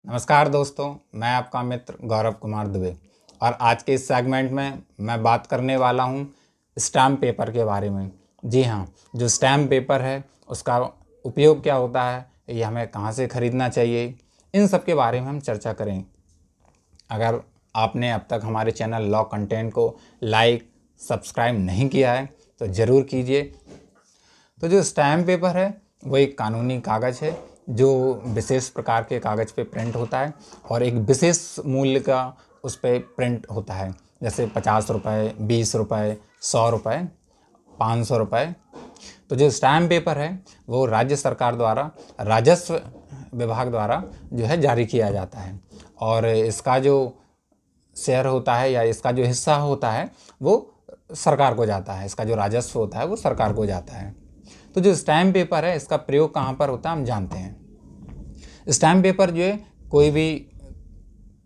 नमस्कार दोस्तों, मैं आपका मित्र गौरव कुमार दुबे और आज के इस सेगमेंट में मैं बात करने वाला हूं स्टैम्प पेपर के बारे में। जी हाँ, जो स्टैम्प पेपर है उसका उपयोग क्या होता है, ये हमें कहां से ख़रीदना चाहिए, इन सब के बारे में हम चर्चा करें। अगर आपने अब तक हमारे चैनल लॉ कंटेंट को लाइक सब्सक्राइब नहीं किया है तो ज़रूर कीजिए। तो जो स्टैम्प पेपर है वो एक कानूनी कागज़ है जो विशेष प्रकार के कागज़ पे प्रिंट होता है और एक विशेष मूल्य का उस पर प्रिंट होता है, जैसे 50 रुपये, 20 रुपये, 100 रुपये, 500 रुपये। तो जो स्टैम्प पेपर है वो राज्य सरकार द्वारा राजस्व विभाग द्वारा जो है जारी किया जाता है और इसका जो शेयर होता है या इसका जो हिस्सा होता है वो सरकार को जाता है, इसका जो राजस्व होता है वो सरकार को जाता है। तो जो स्टैम्प पेपर है इसका प्रयोग कहाँ पर होता है हम जानते हैं। स्टैम्प पेपर जो है कोई भी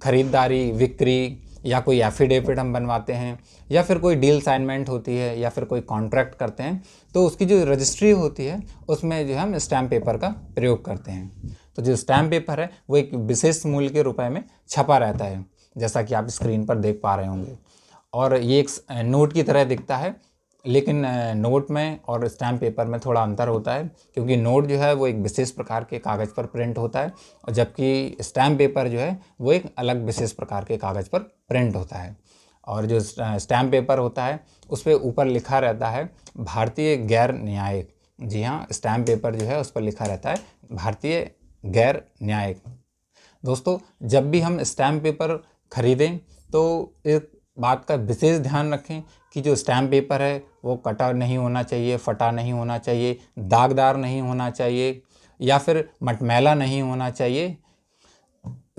खरीदारी, बिक्री या कोई एफिडेविट हम बनवाते हैं या फिर कोई डील असाइनमेंट होती है या फिर कोई कॉन्ट्रैक्ट करते हैं तो उसकी जो रजिस्ट्री होती है उसमें जो है हम स्टैम्प पेपर का प्रयोग करते हैं। तो जो स्टैम्प पेपर है वो एक विशेष मूल्य के रुपए में छपा रहता है, जैसा कि आप स्क्रीन पर देख पा रहे होंगे। और ये एक नोट की तरह दिखता है, लेकिन नोट में और स्टैम्प पेपर में थोड़ा अंतर होता है, क्योंकि नोट जो है वो एक विशेष प्रकार के कागज़ पर प्रिंट होता है और जबकि स्टैम्प पेपर जो है वो एक अलग विशेष प्रकार के कागज़ पर प्रिंट होता है। और जो स्टैम्प पेपर होता है उस पर ऊपर लिखा रहता है भारतीय गैर न्यायिक। जी हाँ, स्टैम्प पेपर जो है उस पर लिखा रहता है भारतीय गैर न्यायिक। दोस्तों, जब भी हम स्टैम्प पेपर खरीदें तो एक बात का विशेष ध्यान रखें कि जो स्टैम्प पेपर है वो कटा नहीं होना चाहिए, फटा नहीं होना चाहिए, दागदार नहीं होना चाहिए या फिर मटमैला नहीं होना चाहिए।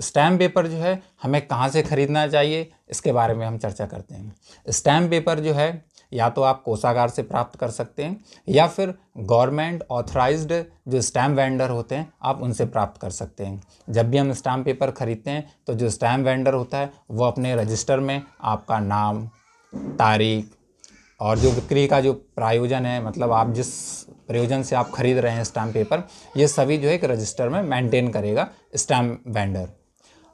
स्टैम्प पेपर जो है हमें कहाँ से ख़रीदना चाहिए इसके बारे में हम चर्चा करते हैं। स्टैम्प पेपर जो है या तो आप कोषागार से प्राप्त कर सकते हैं या फिर गवर्नमेंट ऑथराइज्ड जो स्टैम्प वेंडर होते हैं आप उनसे प्राप्त कर सकते हैं। जब भी हम स्टैम्प पेपर ख़रीदते हैं तो जो स्टैम्प वेंडर होता है वो अपने रजिस्टर में आपका नाम, तारीख और जो बिक्री का जो प्रायोजन है, मतलब आप जिस प्रयोजन से आप खरीद रहे हैं स्टैम्प पेपर, ये सभी जो है एक रजिस्टर में मेंटेन करेगा स्टैम्प वेंडर।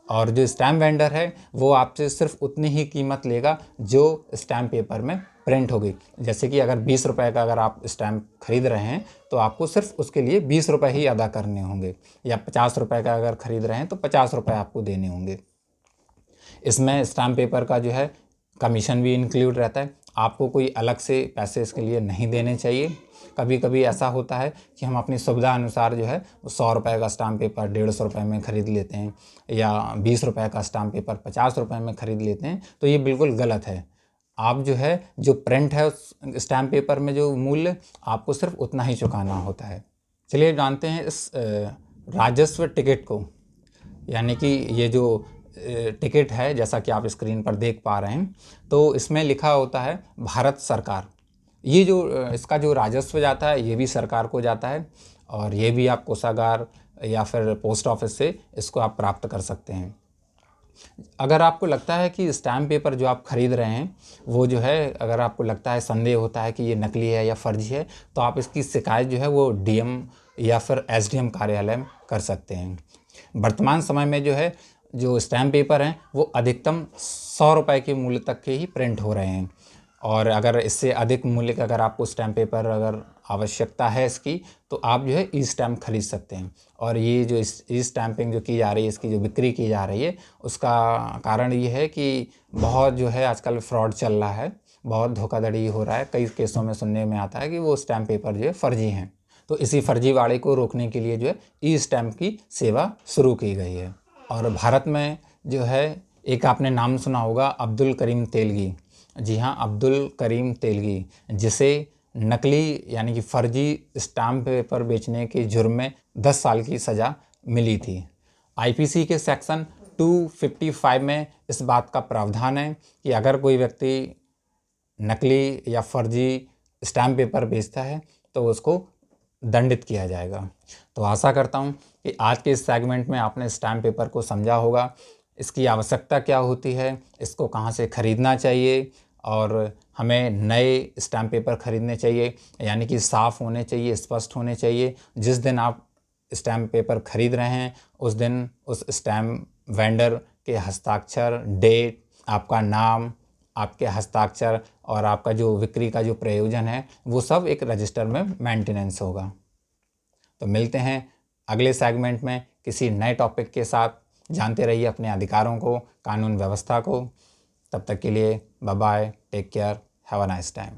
और जो स्टैम्प वेंडर है वो आपसे सिर्फ उतनी ही कीमत लेगा जो स्टैम्प पेपर में प्रिंट होगी। जैसे कि अगर 20 रुपये का अगर आप स्टैम्प खरीद रहे हैं तो आपको सिर्फ उसके लिए 20 रुपये ही अदा करने होंगे, या 50 रुपये का अगर खरीद रहे हैं तो 50 रुपये आपको देने होंगे। इसमें स्टैम्प पेपर का जो है कमीशन भी इंक्लूड रहता है, आपको कोई अलग से पैसे इसके लिए नहीं देने चाहिए। कभी कभी ऐसा होता है कि हम अपनी सुविधा अनुसार जो है 100 रुपये का स्टैम्प पेपर 150 रुपये में ख़रीद लेते हैं या 20 रुपये का स्टैम्प पेपर 50 रुपये में ख़रीद लेते हैं, तो ये बिल्कुल गलत है। आप जो है जो प्रिंट है उस स्टैम्प पेपर में जो मूल्य आपको सिर्फ उतना ही चुकाना होता है। चलिए जानते हैं इस राजस्व टिकट को, यानी कि ये जो टिकट है जैसा कि आप स्क्रीन पर देख पा रहे हैं, तो इसमें लिखा होता है भारत सरकार। ये जो इसका जो राजस्व जाता है ये भी सरकार को जाता है और ये भी आप कोषागार या फिर पोस्ट ऑफिस से इसको आप प्राप्त कर सकते हैं। अगर आपको लगता है कि स्टैम्प पेपर जो आप खरीद रहे हैं वो जो है, अगर आपको लगता है, संदेह होता है कि ये नकली है या फर्जी है, तो आप इसकी शिकायत जो है वो डीएम या फिर एसडीएम कार्यालय में कर सकते हैं। वर्तमान समय में जो है जो स्टैम्प पेपर हैं वो अधिकतम 100 रुपये के मूल्य तक के ही प्रिंट हो रहे हैं और अगर इससे अधिक मूल्य का अगर आपको स्टैम्प पेपर अगर आवश्यकता है इसकी, तो आप जो है ई स्टैम्प खरीद सकते हैं। और ये जो ई स्टैम्पिंग जो की जा रही है, इसकी जो बिक्री की जा रही है, उसका कारण ये है कि बहुत जो है आजकल फ्रॉड चल रहा है, बहुत धोखाधड़ी हो रहा है। कई केसों में सुनने में आता है कि वो स्टैम्प पेपर जो है फर्जी हैं, तो इसी फर्जीवाड़े को रोकने के लिए जो है ई स्टैम्प की सेवा शुरू की गई है। और भारत में जो है एक आपने नाम सुना होगा अब्दुल करीम तेलगी। जी हाँ, अब्दुल करीम तेलगी, जिसे नकली यानी कि फर्जी स्टैम्प पेपर बेचने के जुर्म में 10 साल की सज़ा मिली थी। आईपीसी के सेक्शन 255 में इस बात का प्रावधान है कि अगर कोई व्यक्ति नकली या फर्जी स्टैम्प पेपर बेचता है तो उसको दंडित किया जाएगा। तो आशा करता हूँ कि आज के इस सेगमेंट में आपने स्टैम्प पेपर को समझा होगा, इसकी आवश्यकता क्या होती है, इसको कहाँ से ख़रीदना चाहिए और हमें नए स्टैम्प पेपर ख़रीदने चाहिए, यानी कि साफ़ होने चाहिए, स्पष्ट होने चाहिए। जिस दिन आप स्टैम्प पेपर खरीद रहे हैं उस दिन उस स्टैम्प वेंडर के हस्ताक्षर, डेट, आपका नाम, आपके हस्ताक्षर और आपका जो बिक्री का जो प्रयोजन है वो सब एक रजिस्टर में मेंटेनेंस होगा। तो मिलते हैं अगले सेगमेंट में किसी नए टॉपिक के साथ। जानते रहिए अपने अधिकारों को, कानून व्यवस्था को। तब तक के लिए bye bye, take care, have a nice time.